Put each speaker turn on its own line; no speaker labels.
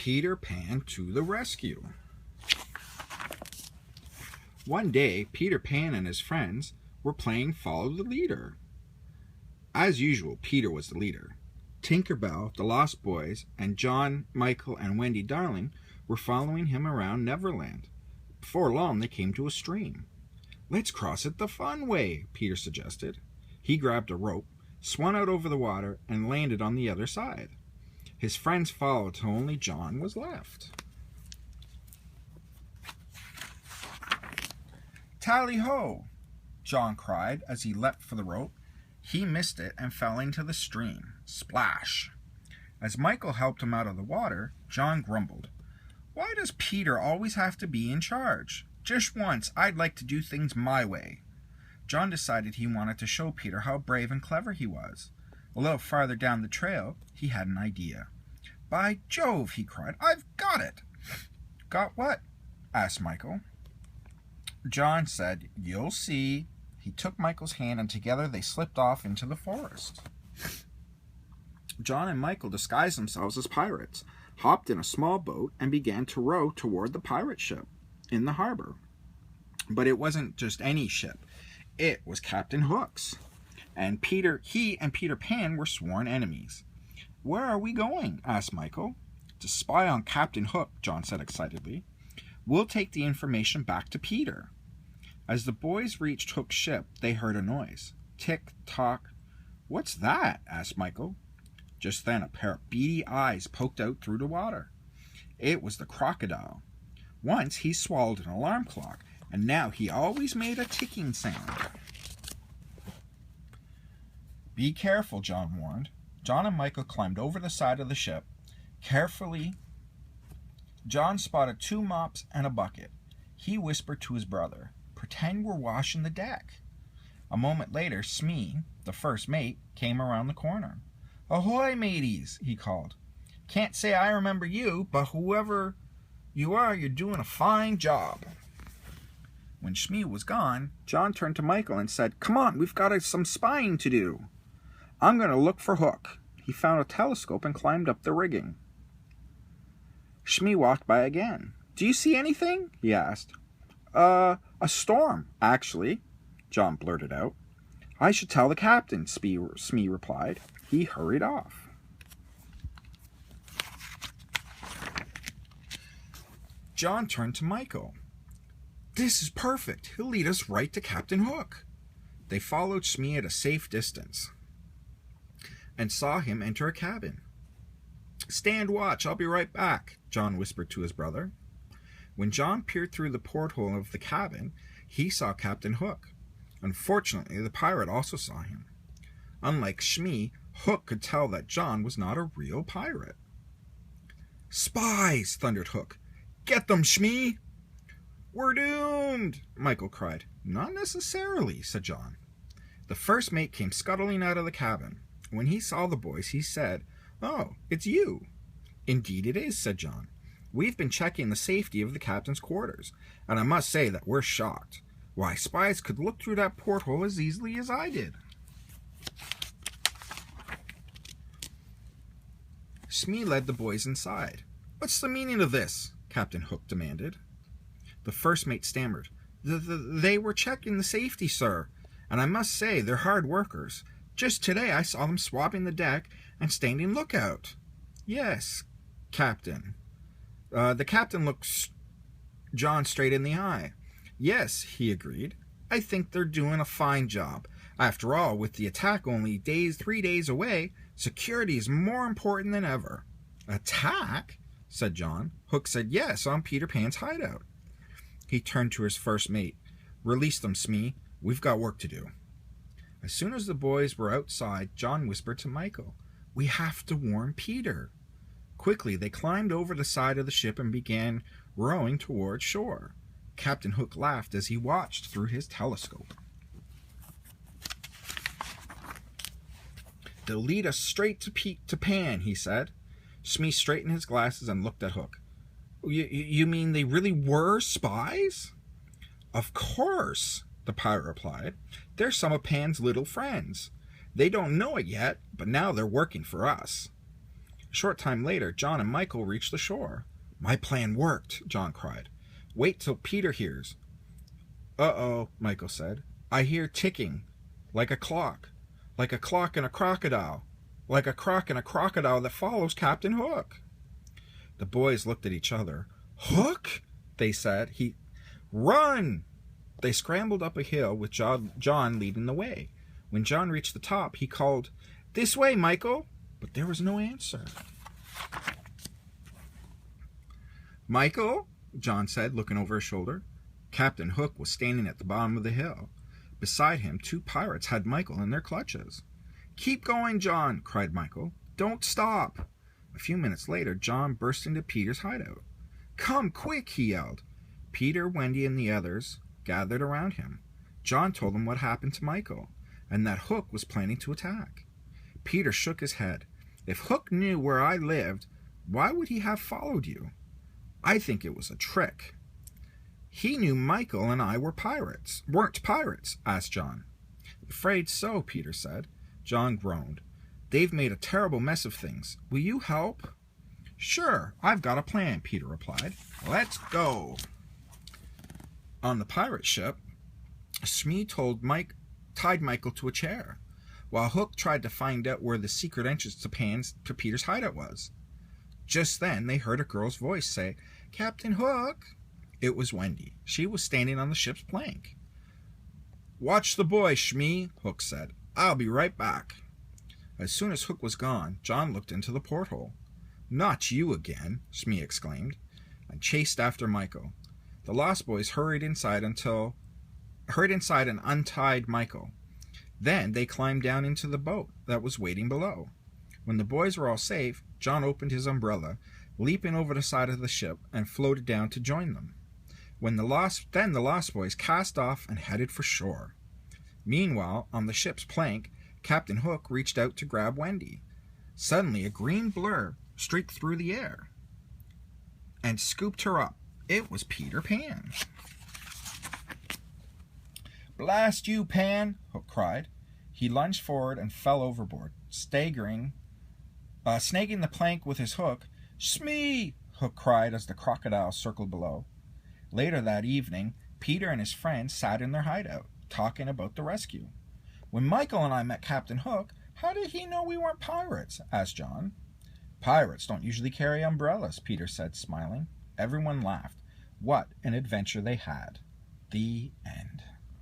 Peter Pan to the rescue. One day, Peter Pan and his friends were playing Follow the Leader. As usual, Peter was the leader. Tinker Bell, the Lost Boys, and John, Michael, and Wendy Darling were following him around Neverland. Before long, they came to a stream. "Let's cross it the fun way," Peter suggested. He grabbed a rope, swung out over the water, and landed on the other side. His friends followed till only John was left. "Tally-ho!" John cried as he leapt for the rope. He missed it and fell into the stream. Splash! As Michael helped him out of the water, John grumbled. "Why does Peter always have to be in charge? Just once, I'd like to do things my way." John decided he wanted to show Peter how brave and clever he was. A little farther down the trail, he had an idea. "By Jove!" he cried. "I've got it!" "Got what?" asked Michael. John said, "You'll see." He took Michael's hand, and together they slipped off into the forest. John and Michael disguised themselves as pirates, hopped in a small boat, and began to row toward the pirate ship in the harbor. But it wasn't just any ship. It was Captain Hook's. And he and Peter Pan were sworn enemies. "Where are we going?" asked Michael. "To spy on Captain Hook," John said excitedly. "We'll take the information back to Peter." As the boys reached Hook's ship, they heard a noise. Tick-tock. "What's that?" asked Michael. Just then a pair of beady eyes poked out through the water. It was the crocodile. Once he swallowed an alarm clock, and now he always made a ticking sound. "Be careful," John warned. John and Michael climbed over the side of the ship. Carefully, John spotted 2 mops and a bucket. He whispered to his brother, "Pretend we're washing the deck." A moment later, Smee, the first mate, came around the corner. "Ahoy, mateys!" he called. "Can't say I remember you, but whoever you are, you're doing a fine job." When Smee was gone, John turned to Michael and said, "Come on, we've got some spying to do." "I'm going to look for Hook." He found a telescope and climbed up the rigging. Smee walked by again. "Do you see anything?" he asked. A storm, actually," John blurted out. "I should tell the captain," Smee replied. He hurried off. John turned to Michael. "This is perfect. He'll lead us right to Captain Hook." They followed Smee at a safe distance and saw him enter a cabin. "Stand watch, I'll be right back," John whispered to his brother. When John peered through the porthole of the cabin, he saw Captain Hook. Unfortunately, the pirate also saw him. Unlike Smee, Hook could tell that John was not a real pirate. "Spies!" thundered Hook. "Get them, Smee!" "We're doomed!" Michael cried. "Not necessarily," said John. The first mate came scuttling out of the cabin. When he saw the boys, he said, "Oh, it's you." "Indeed it is," said John. "We've been checking the safety of the captain's quarters, and I must say that we're shocked. Why, spies could look through that porthole as easily as I did." Smee led the boys inside. "What's the meaning of this?" Captain Hook demanded. The first mate stammered. They were checking the safety, sir, and I must say they're hard workers. Just today I saw them swabbing the deck and standing lookout." "Yes, Captain." The captain looked John straight in the eye. "Yes," he agreed. "I think they're doing a fine job. After all, with the attack only 3 days away, security is more important than ever." "Attack?" said John. Hook said, "Yes, on Peter Pan's hideout." He turned to his first mate. "Release them, Smee. We've got work to do." As soon as the boys were outside, John whispered to Michael, "We have to warn Peter." Quickly, they climbed over the side of the ship and began rowing toward shore. Captain Hook laughed as he watched through his telescope. "They'll lead us straight to Pan," he said. Smee straightened his glasses and looked at Hook. You mean they really were spies?" "Of course," the pirate replied. "They're some of Pan's little friends. They don't know it yet, but now they're working for us." short time later, John and Michael reached the shore. "My plan worked," John cried. "Wait till Peter hears." "Uh-oh," Michael said. "I hear ticking, like a clock in a crocodile, like a croc in a crocodile that follows Captain Hook." The boys looked at each other. "Hook?" they said. "Run!" They scrambled up a hill with John leading the way. When John reached the top, he called, "This way, Michael!" But there was no answer. "Michael?" John said, looking over his shoulder. Captain Hook was standing at the bottom of the hill. Beside him, 2 pirates had Michael in their clutches. "Keep going, John!" cried Michael. "Don't stop!" A few minutes later, John burst into Peter's hideout. "Come, quick!" he yelled. Peter, Wendy, and the others gathered around him. John told them what happened to Michael, and that Hook was planning to attack. Peter shook his head. "If Hook knew where I lived, why would he have followed you? I think it was a trick." "He knew Michael and I weren't pirates?" asked John. "Afraid so," Peter said. John groaned. "They've made a terrible mess of things. Will you help?" "Sure, I've got a plan," Peter replied. "Let's go." On the pirate ship, Smee tied Michael to a chair, while Hook tried to find out where the secret entrance to Peter's hideout was. Just then they heard a girl's voice say, "Captain Hook." It was Wendy. She was standing on the ship's plank. "Watch the boy, Smee," Hook said. "I'll be right back." As soon as Hook was gone, John looked into the porthole. "Not you again," Smee exclaimed, and chased after Michael. The Lost Boys hurried inside and untied Michael. Then they climbed down into the boat that was waiting below. When the boys were all safe, John opened his umbrella, leaping over the side of the ship, and floated down to join them. Then the Lost Boys cast off and headed for shore. Meanwhile, on the ship's plank, Captain Hook reached out to grab Wendy. Suddenly, a green blur streaked through the air and scooped her up. It was Peter Pan. "Blast you, Pan!" Hook cried. He lunged forward and fell overboard, snagging the plank with his hook. "Smee!" Hook cried as the crocodile circled below. Later that evening, Peter and his friends sat in their hideout, talking about the rescue. "When Michael and I met Captain Hook, how did he know we weren't pirates?" asked John. "Pirates don't usually carry umbrellas," Peter said, smiling. Everyone laughed. What an adventure they had. The end.